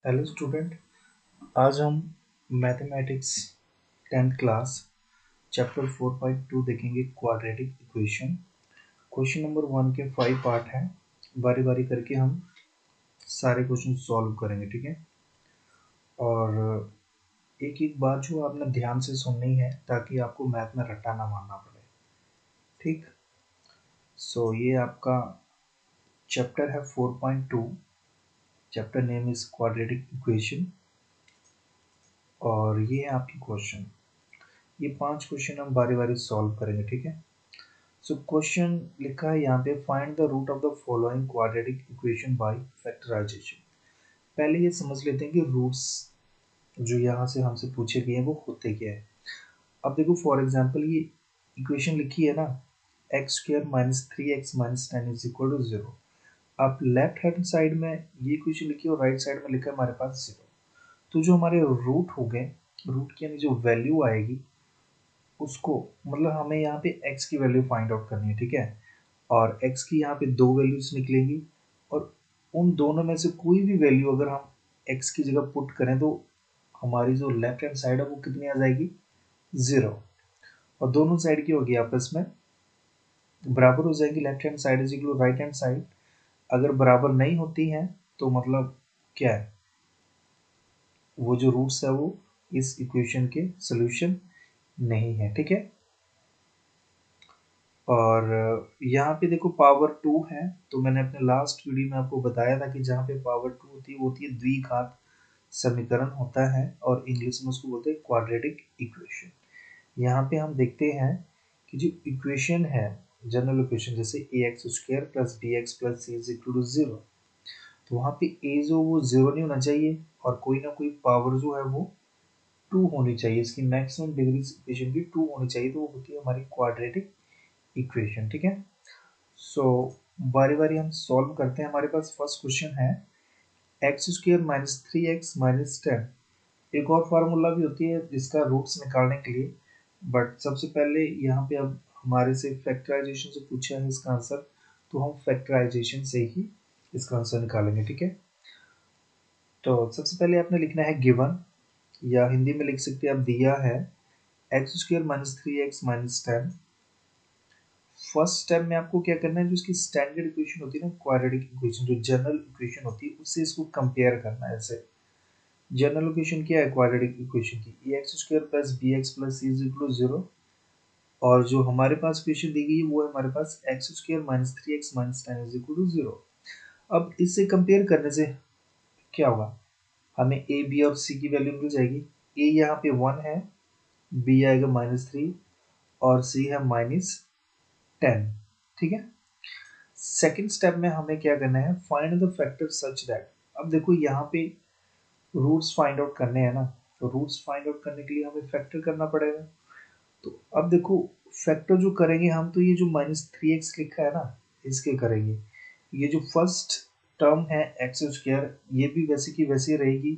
Hello student. आज हम mathematics 10th class chapter 4.2 देखेंगे क्वाड्रेटिक इक्वेशन। क्वेश्चन नंबर 1 के 5 पार्ट हैं। बारी बारी करके हम सारे क्वेश्चन सॉल्व करेंगे, ठीक है। और एक एक बात जो आपने ध्यान से सुननी है ताकि आपको मैथ में रट्टा ना मारना पड़े, ठीक। सो ये आपका चैप्टर है 4.2। Chapter name is quadratic equation और ये है आपकी क्वेश्चन। ये 5 क्वेश्चन हम बारी बारी सॉल्व करेंगे, ठीक है। सो क्वेश्चन लिखा है यहाँ पे, find the root of the following quadratic equation by factorisation. पहले ये समझ लेते हैं कि रूट्स जो यहाँ से हमसे पूछे गए हैं वो होते क्या है। अब देखो फॉर एग्जांपल ये इक्वेशन लिखी है ना, x square minus 3x minus 10 is equal to 0। अब लेफ्ट हैंड साइड में ये इक्वेशन लिखी है और राइट साइड में लिखा है हमारे पास 0। तो जो हमारे रूट हो गए, रूट की यानी जो वैल्यू आएगी उसको, मतलब हमें यहाँ पे x की वैल्यू फाइंड आउट करनी है, ठीक है। और x की यहाँ पे दो वैल्यूज निकलेंगी और उन दोनों में से कोई भी वैल्यू अगर हम x की जगह पुट करें तो हमारी जो लेफ्ट हैंड साइड है वो कितनी आ जाएगी, 0। और दोनों साइड की होगी आपस में बराबर हो जाएगी। Left hand side is equal to right hand side. अगर बराबर नहीं होती हैं तो मतलब क्या है, वो जो रूट्स है वो इस इक्वेशन के सोल्यूशन नहीं है, ठीक है। और यहाँ पे देखो पावर 2 है, तो मैंने अपने लास्ट वीडियो में आपको बताया था कि जहाँ पे पावर 2 होती है वो होती है द्विघात समीकरण होता है और इंग्लिश में उसको बोलते हैं क्वाड्रेटिक इक्वेशन। यहाँ पे हम देखते हैं कि जो इक्वेशन है, जनरल इक्वेशन जैसे A X square plus B X plus C is equal to 0, तो वहाँ पे ए जो वो 0 नहीं होना चाहिए और कोई ना कोई पावर जो है वो 2 होनी चाहिए। इसकी मैक्सिमम डिग्री इक्वेशन की 2 होनी चाहिए, तो वो होती है हमारी क्वाड्रेटिक इक्वेशन, ठीक है। सो बारी बारी हम सॉल्व करते हैं। हमारे पास फर्स्ट क्वेश्चन है x square minus 3x minus 10। एक और फार्मूला भी होती है जिसका रूट्स निकालने के लिए, बट सबसे पहले यहाँ पे अब हमारे से फैक्टराइजेशन से पूछा है इसका आंसर, तो हम फैक्टराइजेशन से ही इसका आंसर निकालेंगे, ठीक है। तो सबसे पहले आपने लिखना है गिवन, या हिंदी में लिख सकते हैं आप दिया है, x square minus 3x minus 10। First step में आपको क्या करना है, जो इसकी स्टैंडर्ड इक्वेशन होती है ना, क्वाड्रेटिक इक्वेशन जो जनरल इक्वेशन होती है उससे इसको कंपेयर करना है। ऐसे जनरल इक्वेशन क्या है क्वाड्रेटिक इक्वेशन की, A X square plus B X plus C is equal to 0। और जो हमारे पास इक्वेशन दी गई है वो है हमारे पास X square minus 3x minus 10 is equal to 0। अब इससे कंपेयर करने से क्या होगा, हमें ए बी और सी की वैल्यू मिल जाएगी। ए यहाँ पे 1 है, बी आएगा -3 और सी है -10, ठीक है। सेकेंड स्टेप में हमें क्या करना है, find the factor such that. अब देखो यहाँ पे रूट्स फाइंड आउट करने हैं ना, तो रूट्स फाइंड आउट करने के लिए हमें फैक्टर करना पड़ेगा। तो अब देखो फैक्टर जो करेंगे हम, तो ये जो -3x लिखा है ना इसके करेंगे। ये जो फर्स्ट टर्म है एक्स स्क्वायर ये भी वैसे की वैसी रहेगी,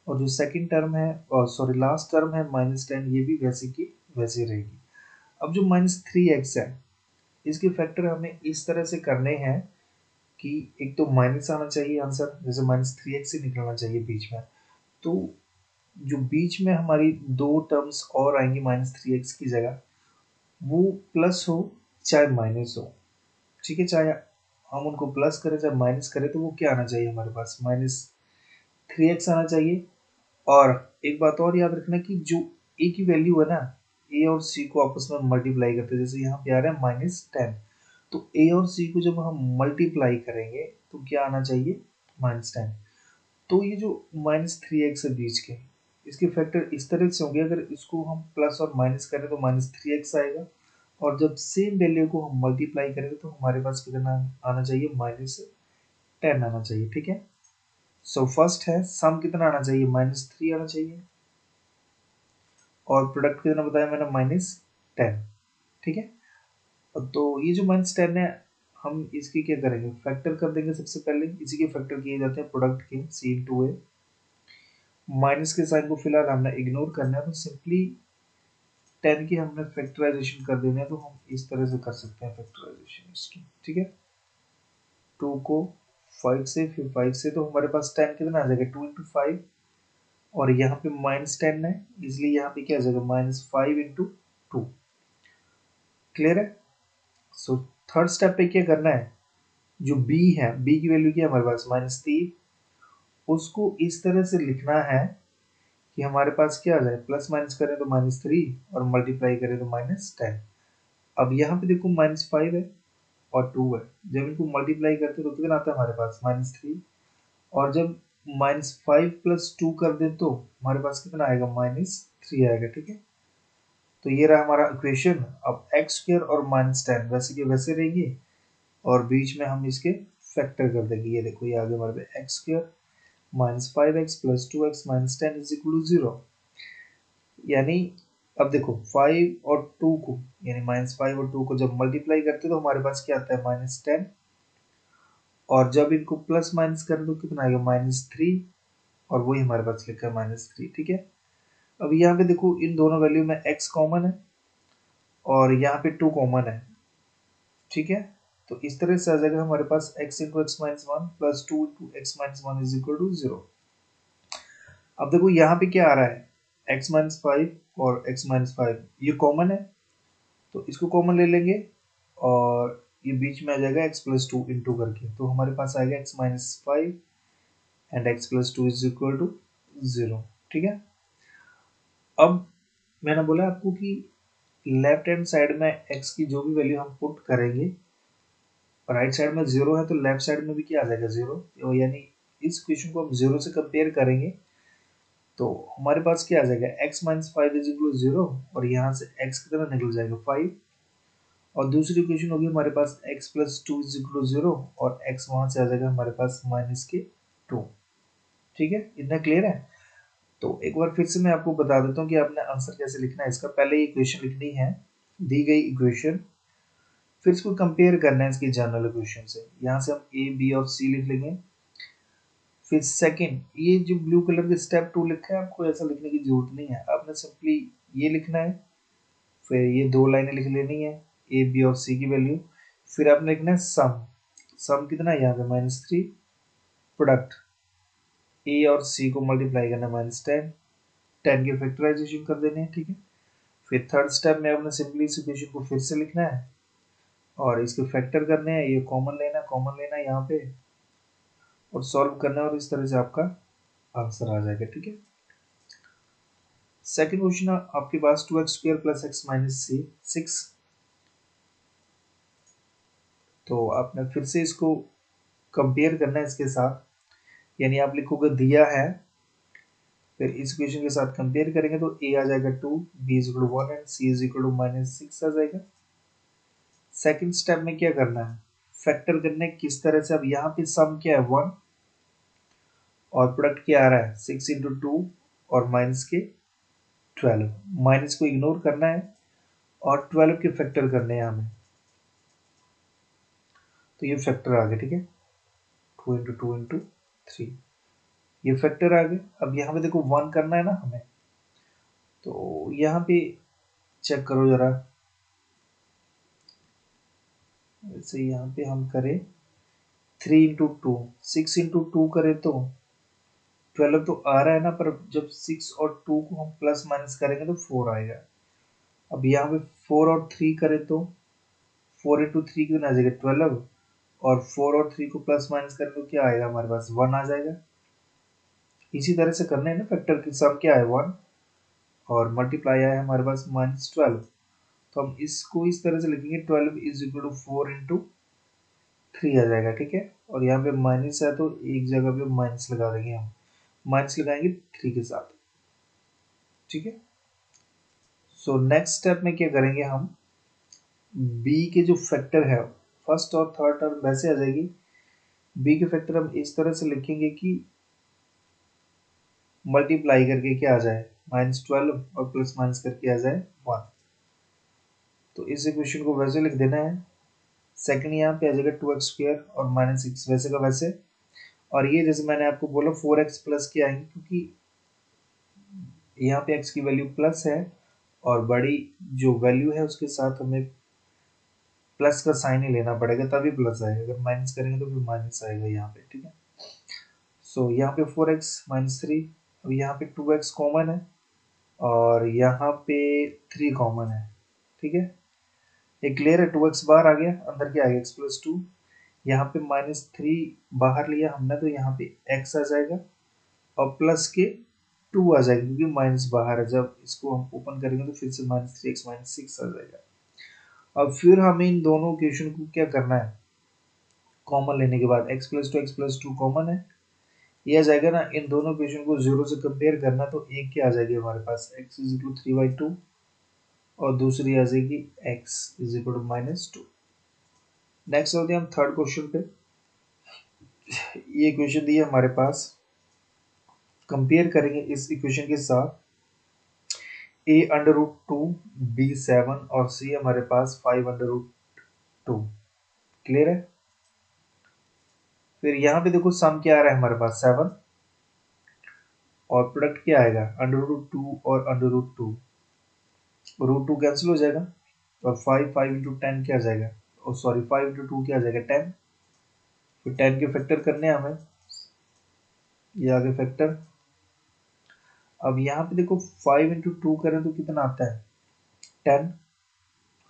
और जो सेकंड टर्म है, सॉरी लास्ट टर्म है -10, ये भी वैसे की वैसी रहेगी। अब जो -3x है इसके फैक्टर हमें इस तरह से करने हैं कि एक तो माइनस आना चाहिए आंसर, जैसे -3x ही निकलना चाहिए बीच में। तो जो बीच में हमारी दो टर्म्स और आएंगी -3x की जगह, वो प्लस हो चाहे माइनस हो, ठीक है। चाहे हम उनको प्लस करें चाहे माइनस करें, तो वो क्या आना चाहिए हमारे पास, -3x आना चाहिए। और एक बात और याद रखना कि जो ए की वैल्यू है ना, ए और सी को आपस में मल्टीप्लाई करते हैं, जैसे यहाँ पे आ रहा है -10, तो ए और सी को जब हम मल्टीप्लाई करेंगे तो क्या आना चाहिए, -10। तो ये जो -3x है बीच के, इसके फैक्टर इस तरह से होंगे, अगर इसको हम प्लस और माइनस करें तो -3x आएगा, और जब सेम वैल्यू को हम मल्टीप्लाई करेंगे तो हमारे पास कितना आना चाहिए, -10 आना चाहिए, ठीक है। सो फर्स्ट है सम कितना आना चाहिए, -3 आना चाहिए, और प्रोडक्ट कितना बताया मैंने, -10, ठीक है। तो ये जो -10 है हम इसकी क्या करेंगे, फैक्टर कर देंगे। सबसे पहले इसी के फैक्टर किए जाते हैं प्रोडक्ट के, सी इंटू ए। माइनस के साइन को फिलहाल हमने इग्नोर करना है, तो सिंपली 10 की हमने फैक्टराइजेशन कर देना है, तो हम इस तरह से कर सकते हैं फैक्टराइजेशन इसकी, ठीक है। 2 को 5 से, फिर 5 से, तो हमारे पास 10 कितना आ जाएगा 2 इंटू 5, और यहाँ पे -10 है, इसलिए यहाँ पे क्या आ जाएगा -5 इंटू 2। क्लियर है? सो थर्ड स्टेप पे क्या करना है, जो b है, b की वैल्यू क्या है हमारे पास -3, उसको इस तरह से लिखना है कि हमारे पास क्या आ जाए, प्लस माइनस करें तो -3 और मल्टीप्लाई करें तो -10। अब यहाँ पे देखो -5 है और 2 है, जब इनको मल्टीप्लाई करते तो कितना आता है हमारे पास -3, और जब -5 प्लस 2 कर दे तो हमारे पास कितना आएगा -3 आएगा। ठीक है, तो ये रहा हमारा इक्वेशन। अब x² और -10 वैसे के वैसे रहेगी, और बीच में हम इसके फैक्टर कर देंगे। ये देखो, ये आगे हमारे पे x² -5x plus 2x -10 is equal to 0। यानी अब देखो 5 और 2 को, यानी -5 और 2 को जब मल्टीप्लाई करते तो हमारे पास क्या आता है -10, और जब इनको प्लस माइनस करें तो कितना आएगा -3, और वही हमारे पास लिखा है -3। ठीक है, अब यहाँ पे देखो इन दोनों वैल्यू में x कॉमन है और यहाँ पे 2 कॉमन है। ठीक है, तो इस तरह से आ जाएगा हमारे पास x into x minus one plus 2 into x minus one is equal to 0। अब देखो यहाँ पे क्या आ रहा है, x माइनस 5 और x माइनस 5 ये कॉमन है, तो इसको कॉमन ले लेंगे, और ये बीच में आ जाएगा x प्लस 2 इंटू करके, तो हमारे पास आएगा x minus 5 and x plus 2 is equal to 0। ठीक है, अब मैंने बोला आपको कि लेफ्ट हैंड साइड में x की जो भी वैल्यू हम पुट करेंगे, राइट साइड में 0 है तो लेफ्ट साइड में भी क्या आ जाएगा 0, यानी इस इक्वेशन को हम 0 से कंपेयर करेंगे तो हमारे पास क्या आ जाएगा, x minus 5 is equal to 0, और यहाँ से x की तरह निकल जाएगा 5, और दूसरी इक्वेशन होगी हमारे पास x plus 2 is equal to 0, और x वहां से आ जाएगा हमारे पास -2। ठीक है, इतना क्लियर है? तो एक बार फिर से मैं आपको बता देता हूँ कि आपने आंसर कैसे लिखना है इसका। पहले इक्वेशन लिखनी है, दी गई इक्वेशन, फिर इसको कंपेयर करना है इसकी जनरल इक्वेशन से। यहाँ से हम a b और c लिख लेंगे। फिर सेकंड, ये जो ब्लू कलर के स्टेप 2 लिखा है, आपको ऐसा लिखने की जरूरत नहीं है, आपने सिंपली ये लिखना है, फिर ये 2 लाइनें लिख लेनी है a b और c की वैल्यू, फिर आपने लिखना है सम। सम कितना है यहाँ पे -3, प्रोडक्ट a और c को मल्टीप्लाई करना है -10, 10 के फैक्टराइजेशन कर देने हैं। ठीक है, फिर थर्ड स्टेप में आपने सिंपली इस इक्वेशन को फिर से लिखना है और इसके फैक्टर करने हैं, ये कॉमन लेना है यहाँ पे और सॉल्व करना है, और इस तरह से आपका आंसर आ जाएगा। ठीक है, सेकंड क्वेश्चन आपके पास 2x² प्लस x माइनस 6, तो आपने फिर से इसको कंपेयर करना है इसके साथ, यानी आप लिखोगे दिया है, फिर इस इक्वेशन के साथ कंपेयर करेंगे तो a आ जाएगा 2, b is equal to 1 and c is equal to -6 आ जाएगा। सेकंड स्टेप में क्या करना है, फैक्टर करने किस तरह से, अब यहाँ पे सम क्या है 1 और प्रोडक्ट क्या आ रहा है 6 इंटू 2 और माइनस के 12, माइनस को इग्नोर करना है और 12 के फैक्टर करने हैं हमें, तो ये फैक्टर आ गए। ठीक है, 2 इंटू 2 इंटू 3, ये फैक्टर आ गए। अब यहाँ पे देखो 1 करना है ना हमें, तो यहाँ पे चेक करो जरा, वैसे यहाँ पे हम करें 3 इंटू 2, 6 इंटू 2 करें तो 12 तो आ रहा है ना, पर जब 6 और 2 को हम प्लस माइनस करेंगे तो 4 आएगा। अब यहाँ पे 4 और 3 करें तो 4 इंटू 3 कितना आ जाएगा 12, और 4 और 3 को प्लस माइनस करें तो क्या आएगा हमारे पास 1 आ जाएगा। इसी तरह से करना है ना, फैक्टर की सम क्या है 1 और मल्टीप्लाई आया है हमारे पास -12, तो हम इसको इस तरह से लिखेंगे 12 इज इक्वल टू 4 इंटू 3 आ जाएगा। ठीक है, और यहाँ पे माइनस है तो एक जगह पे माइनस लगा देंगे, हम माइनस लगाएंगे 3 के साथ। ठीक है, सो नेक्स्ट स्टेप में क्या करेंगे हम, b के जो फैक्टर है फर्स्ट और थर्ड टर्म वैसे आ जाएगी, b के फैक्टर हम इस तरह से लिखेंगे कि मल्टीप्लाई करके क्या आ जाए -12 और प्लस माइनस करके आ जाए 1, तो इस इक्वेशन को वैसे लिख देना है। सेकंड यहाँ पे आ जाएगा 2x² और -6 वैसे का वैसे, और ये जैसे मैंने आपको बोला 4x प्लस के आएंगे, क्योंकि यहाँ पे x की वैल्यू प्लस है और बड़ी जो वैल्यू है उसके साथ हमें प्लस का साइन ही लेना पड़ेगा तभी प्लस आएगा, अगर माइनस करेंगे तो फिर माइनस आएगा यहाँ पे, ठीक है। सो यहाँ पे 4x-3, अब यहाँ पे 2x कॉमन है और यहाँ पे 3 कॉमन है, ठीक है। ये क्लियर है, 2x बाहर आ गया, अंदर क्या आ गया x+2, यहाँ पे -3 बाहर लिया हमने तो यहाँ पे x आ जाएगा और प्लस के 2 आ जाएगा क्योंकि माइनस बाहर है, जब इसको हम ओपन करेंगे तो फिर से -3x-6 आ जाएगा। अब फिर हमें इन दोनों इक्वेशन को क्या करना है, कॉमन लेने के बाद x+2 कॉमन है, ये आ जाएगा ना, इन दोनों इक्वेशन को 0 से कंपेयर करना तो एक क्या आ जाएगी हमारे पास x=3/2 और दूसरी आ जाएगी x=-2। नेक्स्ट होते हैं हम थर्ड क्वेश्चन पे, ये इक्वेशन दी है हमारे पास, कंपेयर करेंगे इस इक्वेशन के साथ a√2 b7 और c हमारे पास 5√2, क्लियर है। फिर यहाँ पे देखो सम क्या आ रहा है हमारे पास 7 और प्रोडक्ट क्या आएगा √2 और √2, √2 कैंसिल हो जाएगा और 5 इंटू 10 क्या आ जाएगा, ओ सॉरी 5 इंटू 2 क्या आ जाएगा 10, फिर 10 के फैक्टर करने हैं हमें, ये आगे फैक्टर। अब यहाँ पे देखो 5 इंटू 2 करें तो कितना आता है 10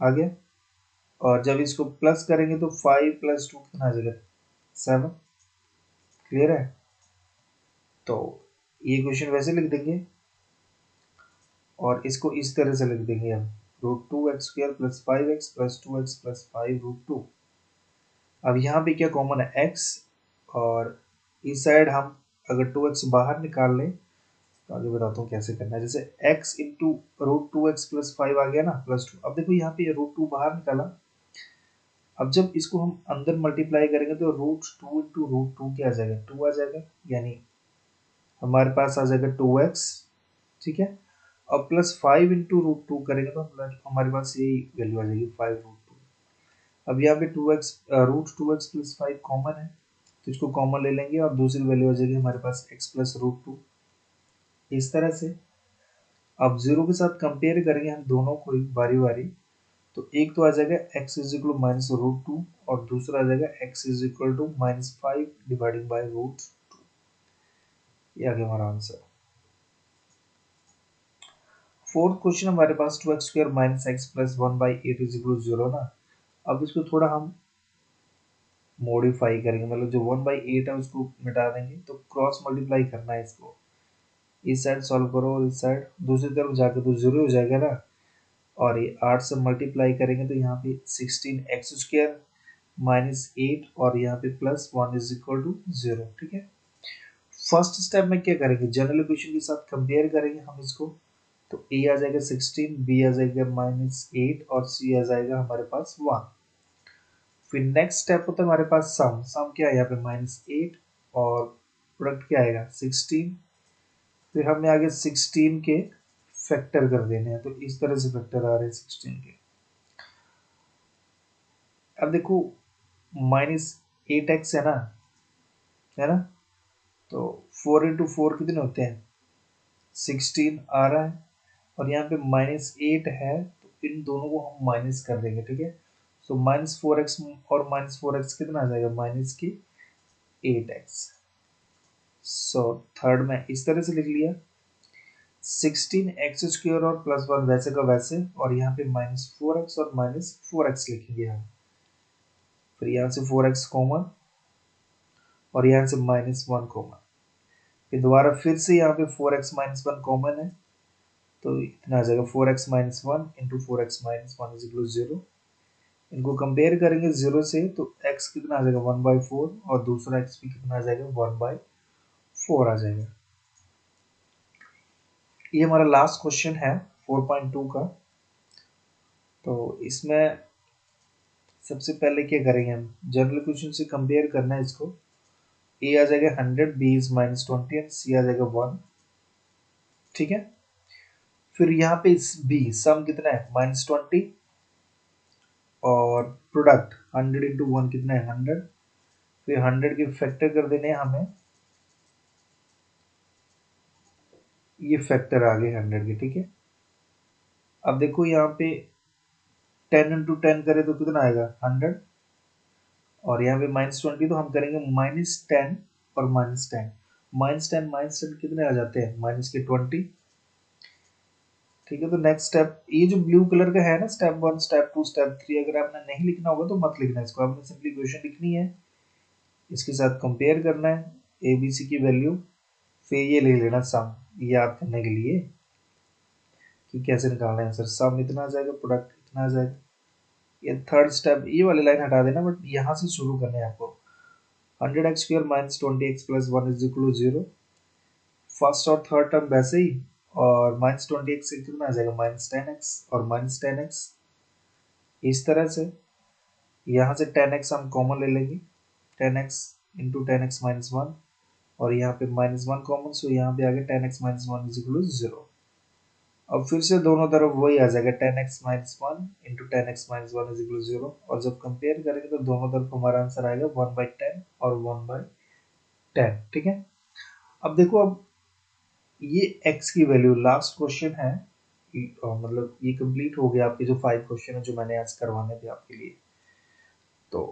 आ गया, और जब इसको प्लस करेंगे तो 5 + 2 कितना आ जाएगा 7, क्लियर है। तो ये क्वेश्चन वैसे लिख देंगे और इसको इस तरह से लिख देंगे हम √2x² + 5x + 2x + 5√2। अब यहाँ पे क्या कॉमन है x, और इस साइड हम अगर 2x बाहर निकाल लें तो आगे बताता हूँ कैसे करना है। जैसे x इंटू √2x + 5 आ गया ना +2, अब देखो यहाँ पे √2 बाहर निकाला, अब जब इसको हम अंदर मल्टीप्लाई करेंगे तो √2 इंटू √2 क्या आ जाएगा 2 आ जाएगा, यानी हमारे पास आ जाएगा 2x, ठीक है। और +5 इंटू √2 करेंगे तो हमारे पास यही वैल्यू आ जाएगी 5√2। अब यहाँ पे 2x √2x + 5 कॉमन है तो इसको कॉमन ले लेंगे और दूसरी वैल्यू आ जाएगी हमारे पास x + √2, इस तरह से। अब 0 के साथ कंपेयर करेंगे हम दोनों को बारी बारी, तो एक तो आ जाएगा x=-√2 और दूसरा आ जाएगा x=-5/√2, ये आ गया हमारा आंसर। फोर्थ क्वेश्चन हमारे पास 2x² - x + 1/8 = 0 ना। अब इसको थोड़ा हम मॉडिफाई करेंगे, मतलब जो 1/8 है उसको मिटा देंगे, तो क्रॉस मल्टीप्लाई करना है इसको, इस साइड सॉल्व करो और इस साइड दूसरी तरफ जाके तो 0 हो जाएगा ना, और ये 8 से मल्टीप्लाई करेंगे तो यहाँ पे 16x² - 8 और यहाँ पे +1 = 0, ठीक है। फर्स्ट स्टेप में क्या करेंगे, जनरल इक्वेशन के साथ कंपेयर करेंगे हम इसको, तो a आ जाएगा 16, b आ जाएगा -8 और c आ जाएगा हमारे पास 1। फिर नेक्स्ट स्टेप होता है हमारे पास सम, सम क्या है यहाँ पे -8 और प्रोडक्ट क्या आएगा 16, फिर हमें आगे 16 के फैक्टर कर देने हैं, तो इस तरह से फैक्टर आ रहे हैं 16 के। अब देखो -8x है ना, तो 4 इंटू 4 कितने होते हैं 16 आ रहा है, और यहाँ पे -8 है तो इन दोनों को हम माइनस कर देंगे, ठीक है। सो -4x और -4x कितना आ जाएगा -8x। सो थर्ड में इस तरह से लिख लिया, 16x² और +1 वैसे का वैसे, और यहाँ पे -4x और -4x लिखेंगे हम, फिर यहाँ से 4x कॉमन और यहाँ से -1 कॉमन, फिर दोबारा फिर से यहाँ पे 4x - 1 कॉमन है तो इतना आ जाएगा 4x - 1 इंटू 4x - 1 = 0। इनको कंपेयर करेंगे 0 से तो x कितना आ जाएगा 1/4 और दूसरा x भी कितना आ जाएगा 1/4 आ जाएगा। ये हमारा लास्ट क्वेश्चन है 4.2 का। तो इसमें सबसे पहले क्या करेंगे हम, जनरल क्वेश्चन से कंपेयर करना है इसको, a आ जाएगा 100, b is -20 एंड c आ जाएगा 1, ठीक है। फिर यहाँ पे b सम कितना है -20 और प्रोडक्ट 100 इंटू 1 कितना है 100, फिर 100 के फैक्टर कर देने हैं हमें, ये फैक्टर आ गए 100 के, ठीक है। अब देखो यहाँ पे 10 इंटू 10 करें तो कितना आएगा 100, और यहाँ पे -20 तो हम करेंगे -10 और -10, -10 कितने आ जाते हैं -20। ठीक है, तो नेक्स्ट स्टेप ये जो ब्लू कलर का है ना, स्टेप 1 स्टेप 2 स्टेप 3, अगर आपने नहीं लिखना होगा तो मत लिखना इसको, आपने सिंपली क्वेश्चन लिखनी है, इसके साथ कंपेयर करना है ABC की वैल्यू, फिर ये ले लेना सम याद करने के लिए कि कैसे निकालना है आंसर। सम इतना आ जाएगा, प्रोडक्ट इतना आ जाएगा। ये थर्ड स्टेप, ये वाली लाइन हटा देना, बट यहाँ से शुरू करना है आपको। 100x² -20x + 1 = 0। फर्स्ट और थर्ड टर्म वैसे ही, और -20x से कितना आ जाएगा -10x और -10x, इस तरह से। यहाँ से 10x हम कॉमन ले लेंगे, 10x इंटू 10x - 1, और यहाँ पे -1 कॉमन, सो यहाँ पे आ गया 10x - 1 = 0। अब फिर से दोनों तरफ वही आ जाएगा, 10x - 1 इंटू 10x - 1 = 0, और जब कंपेयर करेंगे तो दोनों तरफ हमारा आंसर आएगा 1/10 और 1/10। ठीक है, अब देखो, अब ये x की वैल्यू, लास्ट क्वेश्चन है, मतलब ये कंप्लीट हो गया आपके जो 5 क्वेश्चन है जो मैंने आज करवाने थे आपके लिए। तो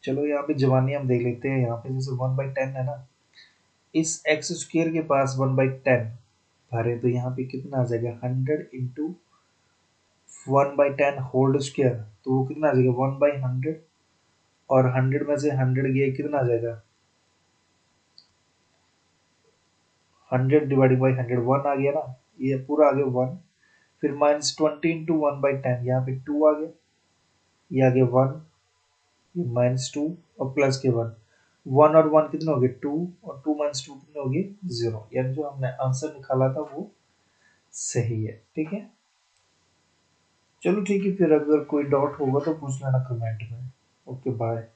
चलो यहाँ पे जवानी हम देख लेते हैं। यहाँ पे जैसे 1/10 है ना, इस x² के पास 1/10 भरे तो यहाँ पे कितना आ जाएगा 100 इंटू 1/10 होल्ड स्क्वायर, तो वो कितना आ जाएगा 1/100, और 100 में से 100 गया कितना आ जाएगा 100 डिवाइडेड बाई 100, 1 आ गया ना, ये पूरा आ गया 1। फिर -20 इंटू 1/10, यहाँ पे 2 आ गया, ये आ गया 1, ये -2 और प्लस के 1, 1 और 1 कितने हो गए 2, और 2 - 2 कितने हो गए 0, यानी जो हमने आंसर निकाला था वो सही है। ठीक है, चलो ठीक है, फिर अगर कोई डाउट होगा तो पूछ लेना कमेंट में। Okay, bye.